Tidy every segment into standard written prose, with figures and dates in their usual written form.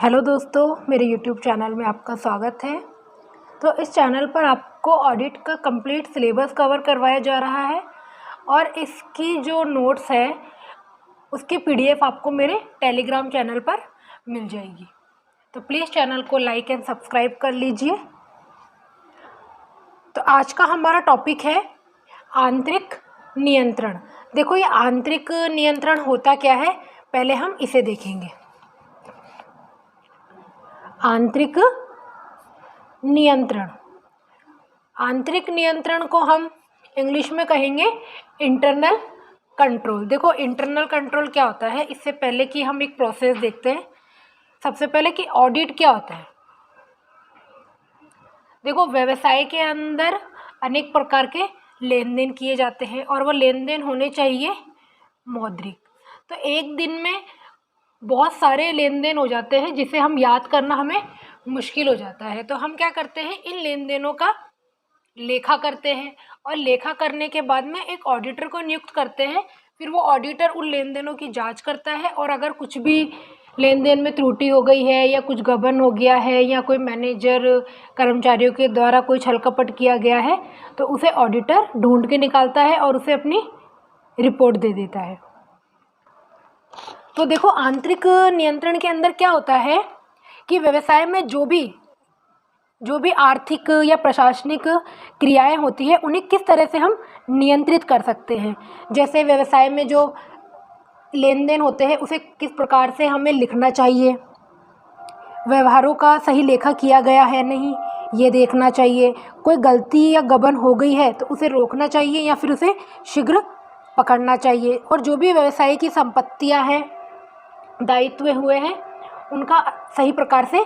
Hello दोस्तों, मेरे YouTube channel में आपका स्वागत है। तो इस चैनल पर आपको ऑडिट का कंप्लीट सिलेबस कवर करवाया जा रहा है और इसकी जो नोट्स है उसकी पीडीएफ आपको मेरे टेलीग्राम चैनल पर मिल जाएगी। तो प्लीज़ चैनल को लाइक एंड सब्सक्राइब कर लीजिए। तो आज का हमारा टॉपिक है आंतरिक नियंत्रण। देखो, ये आंतरिक नियंत्रण होता क्या है, पहले हम इसे देखेंगे। आंतरिक नियंत्रण, आंतरिक नियंत्रण को हम इंग्लिश में कहेंगे इंटरनल कंट्रोल। देखो, इंटरनल कंट्रोल क्या होता है, इससे पहले कि हम एक प्रोसेस देखते हैं, सबसे पहले कि ऑडिट क्या होता है। देखो, व्यवसाय के अंदर अनेक प्रकार के लेन देन किए जाते हैं और वो लेन देन होने चाहिए मौद्रिक। तो एक दिन में बहुत सारे लेन देन हो जाते हैं जिसे हम याद करना हमें मुश्किल हो जाता है। तो हम क्या करते हैं, इन लेन देनों का लेखा करते हैं और लेखा करने के बाद में एक ऑडिटर को नियुक्त करते हैं। फिर वो ऑडिटर उन लेन देनों की जांच करता है और अगर कुछ भी लेन देन में त्रुटि हो गई है या कुछ गबन हो गया है या कोई मैनेजर कर्मचारियों के द्वारा कोई छल कपट किया गया है तो उसे ऑडिटर ढूंढ के निकालता है और उसे अपनी रिपोर्ट दे देता है। तो देखो, आंतरिक नियंत्रण के अंदर क्या होता है कि व्यवसाय में जो भी आर्थिक या प्रशासनिक क्रियाएं होती है उन्हें किस तरह से हम नियंत्रित कर सकते हैं। जैसे व्यवसाय में जो लेन देन होते हैं उसे किस प्रकार से हमें लिखना चाहिए, व्यवहारों का सही लेखा किया गया है नहीं ये देखना चाहिए, कोई गलती या गबन हो गई है तो उसे रोकना चाहिए या फिर उसे शीघ्र पकड़ना चाहिए, और जो भी व्यवसाय की संपत्तियां हैं, दायित्व हुए हैं, उनका सही प्रकार से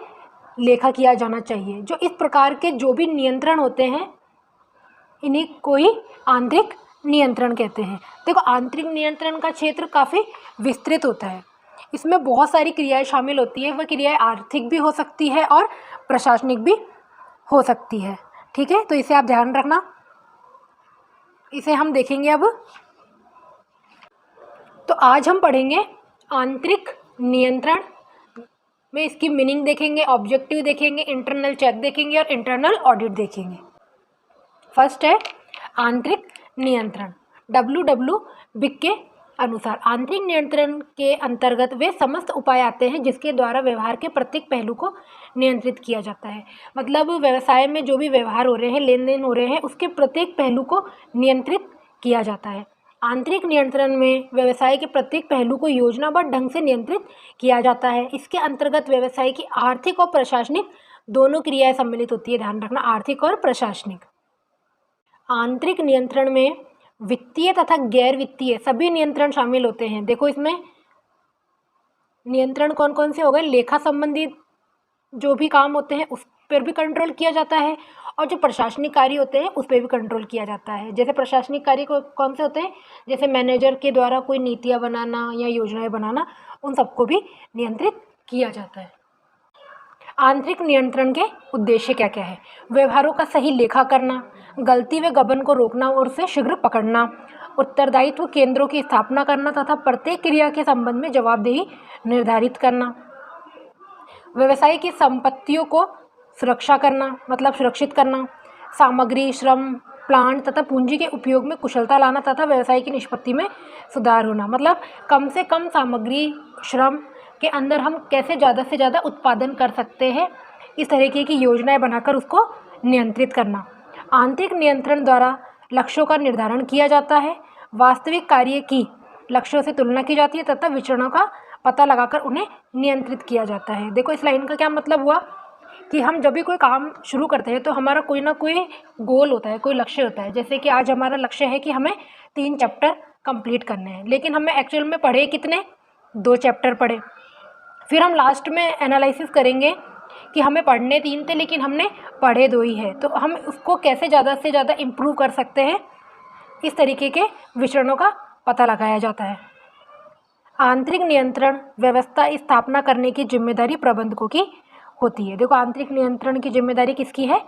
लेखा किया जाना चाहिए। जो इस प्रकार के जो भी नियंत्रण होते हैं इन्हीं को ही आंतरिक नियंत्रण कहते हैं। देखो, आंतरिक नियंत्रण का क्षेत्र काफ़ी विस्तृत होता है, इसमें बहुत सारी क्रियाएं शामिल होती है। वह क्रियाएं आर्थिक भी हो सकती है और प्रशासनिक भी हो सकती है। ठीक है, तो इसे आप ध्यान रखना। इसे हम देखेंगे अब। तो आज हम पढ़ेंगे आंतरिक नियंत्रण में, इसकी मीनिंग देखेंगे, ऑब्जेक्टिव देखेंगे, इंटरनल चेक देखेंगे और इंटरनल ऑडिट देखेंगे। फर्स्ट है आंतरिक नियंत्रण। डब्ल्यू बिक के अनुसार आंतरिक नियंत्रण के अंतर्गत वे समस्त उपाय आते हैं जिसके द्वारा व्यवहार के प्रत्येक पहलू को नियंत्रित किया जाता है। मतलब व्यवसाय में जो भी व्यवहार हो रहे हैं, लेन देन हो रहे हैं, उसके प्रत्येक पहलू को नियंत्रित किया जाता है। आंतरिक नियंत्रण में व्यवसाय के प्रत्येक पहलू को योजनाबद्ध ढंग से नियंत्रित किया जाता है। इसके अंतर्गत व्यवसाय की आर्थिक और प्रशासनिक दोनों क्रियाएं सम्मिलित होती है। ध्यान रखना, आर्थिक और प्रशासनिक। आंतरिक नियंत्रण में वित्तीय तथा गैर वित्तीय सभी नियंत्रण शामिल होते हैं। देखो, इसमें नियंत्रण कौन कौन से हो गए, लेखा संबंधी जो भी काम होते हैं उस पर भी कंट्रोल किया जाता है और जो प्रशासनिक कार्य होते हैं उस पर भी कंट्रोल किया जाता है। जैसे प्रशासनिक कार्य कौन से होते हैं, जैसे मैनेजर के द्वारा कोई नीतियाँ बनाना या योजनाएं बनाना, उन सबको भी नियंत्रित किया जाता है। आंतरिक नियंत्रण के उद्देश्य क्या क्या है, व्यवहारों का सही लेखा करना, गलती व गबन को रोकना और उसे शीघ्र पकड़ना, उत्तरदायित्व केंद्रों की स्थापना करना तथा प्रत्येक क्रिया के संबंध में जवाबदेही निर्धारित करना, व्यवसाय की संपत्तियों को सुरक्षा करना मतलब सुरक्षित करना, सामग्री, श्रम, प्लांट तथा पूंजी के उपयोग में कुशलता लाना तथा व्यवसाय की निष्पत्ति में सुधार होना। मतलब कम से कम सामग्री, श्रम के अंदर हम कैसे ज़्यादा से ज़्यादा उत्पादन कर सकते हैं, इस तरीके की योजनाएं बनाकर उसको नियंत्रित करना। आंतरिक नियंत्रण द्वारा लक्ष्यों का निर्धारण किया जाता है, वास्तविक कार्य की लक्ष्यों से तुलना की जाती है तथा विचरणों का पता लगाकर उन्हें नियंत्रित किया जाता है। देखो, इस लाइन का क्या मतलब हुआ कि हम जब भी कोई काम शुरू करते हैं तो हमारा कोई ना कोई गोल होता है, कोई लक्ष्य होता है। जैसे कि आज हमारा लक्ष्य है कि हमें 3 चैप्टर कंप्लीट करने हैं, लेकिन हमें एक्चुअल में पढ़े कितने, 2 चैप्टर पढ़े। फिर हम लास्ट में एनालिसिस करेंगे कि हमें पढ़ने 3 थे लेकिन हमने पढ़े 2 ही है, तो हम उसको कैसे ज़्यादा से ज़्यादा इम्प्रूव कर सकते हैं, इस तरीके के विचरणों का पता लगाया जाता है। आंतरिक नियंत्रण व्यवस्था स्थापना करने की जिम्मेदारी प्रबंधकों की होती है। देखो, आंतरिक नियंत्रण की जिम्मेदारी किसकी है,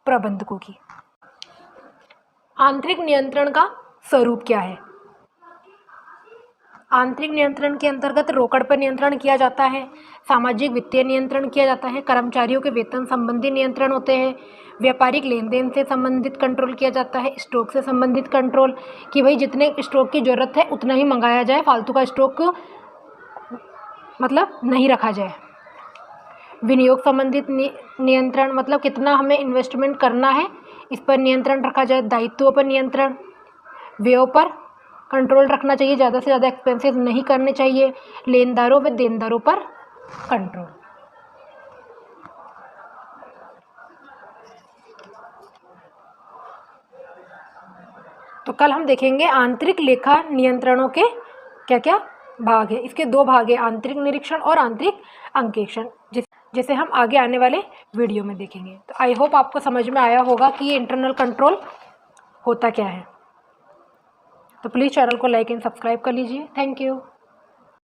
प्रबंधकों की। आंतरिक नियंत्रण का स्वरूप क्या है, आंतरिक नियंत्रण के अंतर्गत रोकड़ पर नियंत्रण किया जाता है, सामाजिक वित्तीय नियंत्रण किया जाता है, कर्मचारियों के वेतन संबंधी नियंत्रण होते हैं, व्यापारिक लेन देन से संबंधित कंट्रोल किया जाता है, स्टॉक से संबंधित कंट्रोल कि भाई जितने स्टॉक की ज़रूरत है उतना ही मंगाया जाए, फालतू का स्टॉक मतलब नहीं रखा जाए। विनियोग संबंधित नियंत्रण मतलब कितना हमें इन्वेस्टमेंट करना है इस पर नियंत्रण रखा जाए। दायित्वों पर नियंत्रण, व्ययों पर कंट्रोल रखना चाहिए, ज़्यादा से ज़्यादा एक्सपेंसेस नहीं करने चाहिए। लेनदारों व देनदारों पर कंट्रोल। तो कल हम देखेंगे आंतरिक लेखा नियंत्रणों के क्या क्या भाग है। इसके 2 भाग है, आंतरिक निरीक्षण और आंतरिक अंकेक्षण, जैसे हम आगे आने वाले वीडियो में देखेंगे। तो आई होप आपको समझ में आया होगा कि ये इंटरनल कंट्रोल होता क्या है। तो प्लीज़ चैनल को लाइक एंड सब्सक्राइब कर लीजिए। Thank you.